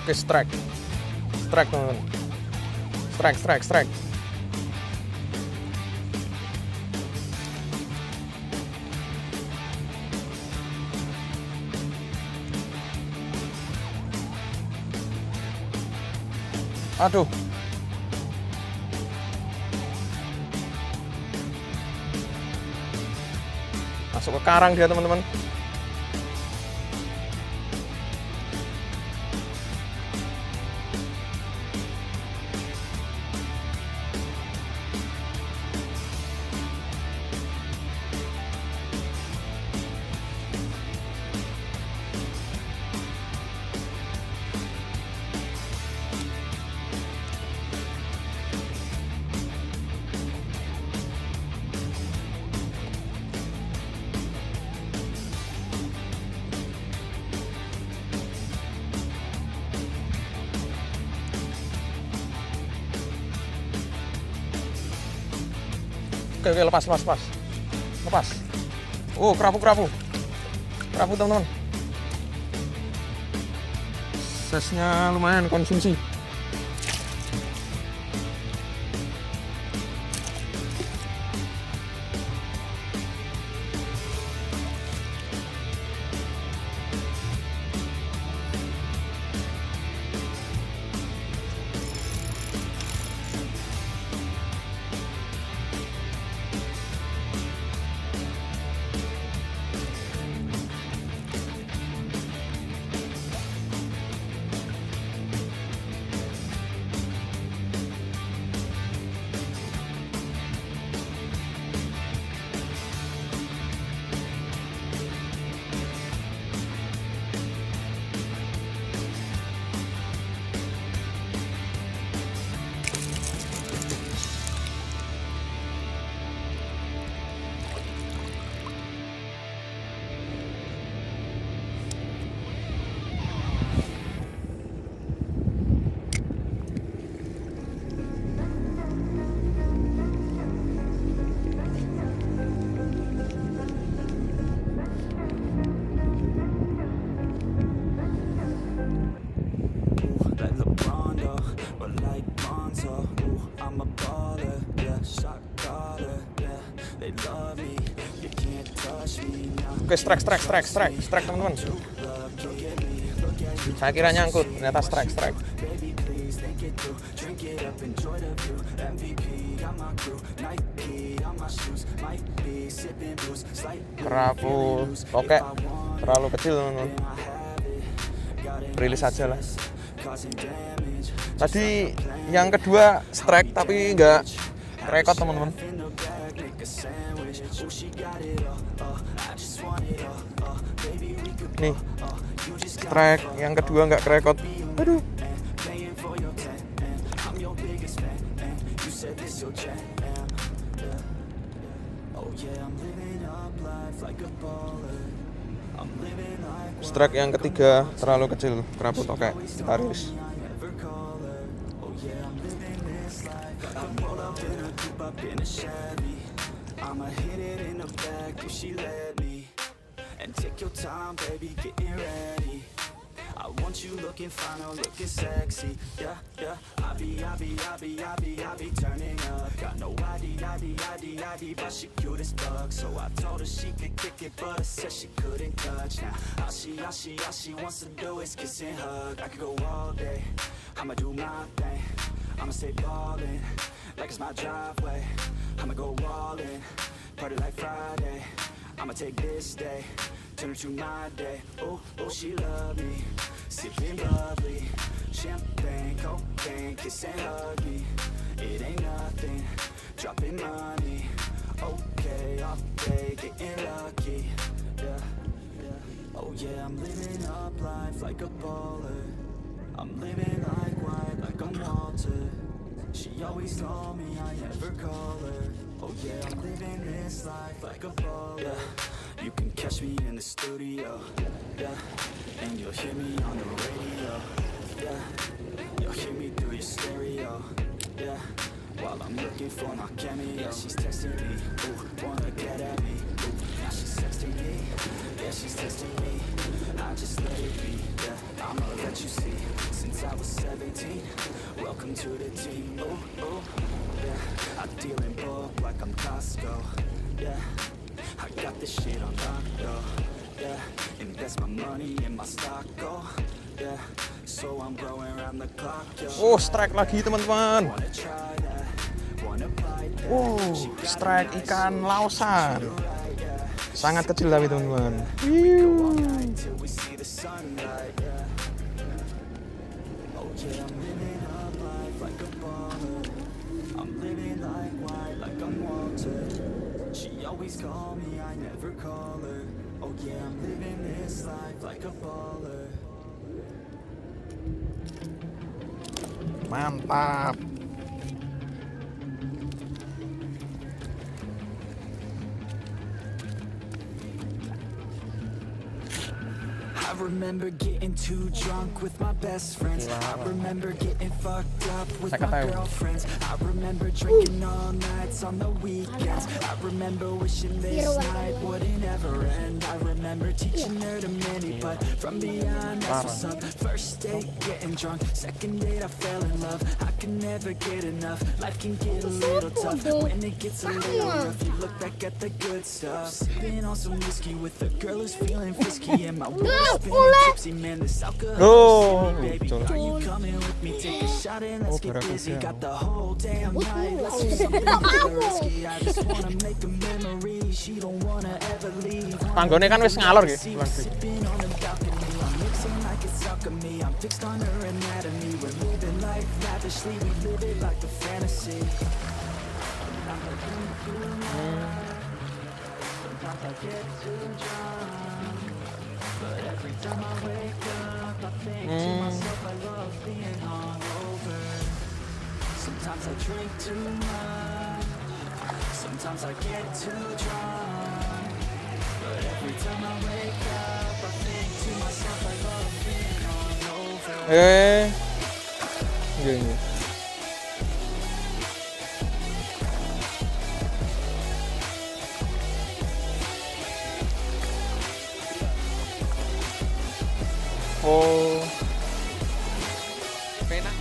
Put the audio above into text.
Oke, strike teman-teman. Strike. Aduh. Masuk ke karang dia, teman-teman. Oke, lepas. Oh, kerapu teman-teman. Size-nya lumayan konsumsi. Oke, strike teman-teman. Saya kira nyangkut, ternyata strike. Kerapu tokek terlalu kecil, teman-teman. Rilis aja lah. Tadi yang kedua strike tapi nggak rekod, teman-teman. Nih, strike yang kedua nggak kerekot. Aduh. Strike yang ketiga terlalu kecil, kerapu tokek. Kita rilis. And take your time, baby, getting ready. I want you looking fine, looking sexy. Yeah, I be turning up. Got no ID, but she cute as fuck. So I told her she could kick it, but I said she couldn't touch. Now all she wants to do is kiss and hug. I could go all day, I'ma do my thing. I'ma stay ballin', like it's my driveway. I'ma go all in, party like Friday. I'ma take this day, turn it to my day. Oh, she love me, sipping bubbly, champagne, cocaine, kiss and hug me. It ain't nothing, dropping money. Okay, all day, getting lucky. Yeah. Oh yeah, I'm living up life like a baller. I'm living like white, like I'm Walter. She always told me I never call her. Oh yeah, I'm living this life like a baller. Yeah. You can catch me in the studio. Yeah. And you'll hear me on the radio. Yeah. You'll hear me through your stereo. Yeah. While I'm looking for my cameo. She's texting me, ooh, wanna get at me. Ooh, now she's texting me. Yeah, she's texting me. I just let it be. Yeah, I'ma let you see. 17. Welcome to the team. Oh, oh, yeah. I deal in bulk like I'm Costco. Yeah, I got this shit on lock, though. Yeah, invest my money in my stock. Oh, yeah. So I'm growing around the clock. Oh, strike lagi teman-teman. Strike ikan lausan. Sangat kecil tapi teman-teman. Mantap. I remember getting too drunk with my best friends. I remember getting fucked up with my girlfriends. I remember drinking all nights on the weekends. I remember wishing this night wouldn't ever end. I remember teaching her to many, but from beyond that's what's up. First date getting drunk, second date I fell in love. I can never get enough. Life can get a little tough when it gets a little rough. You look back at the good stuff. Sipping on some whiskey with a girl who's feeling frisky, and my world's spinning tipsy. Man, this alcohol is baby. Are you coming with me? Take a shot and let's get busy. Got the whole damn night. Let's do something risky. I just wanna make a memory. She don't wanna ever leave. Tanggone kan wis ngalor nggih. Sipping on the balcony. I'm mixing like it's alchemy. I'm fixed on her anatomy. We're living life lavishly. We live it like a fantasy. Sometimes I get too drunk, but every time I wake up, I think to myself I love being hungover. Sometimes I drink too much, sometimes I get too drunk, but every time I wake up, I think to myself I love being hungover. Gini. Oh, Penak.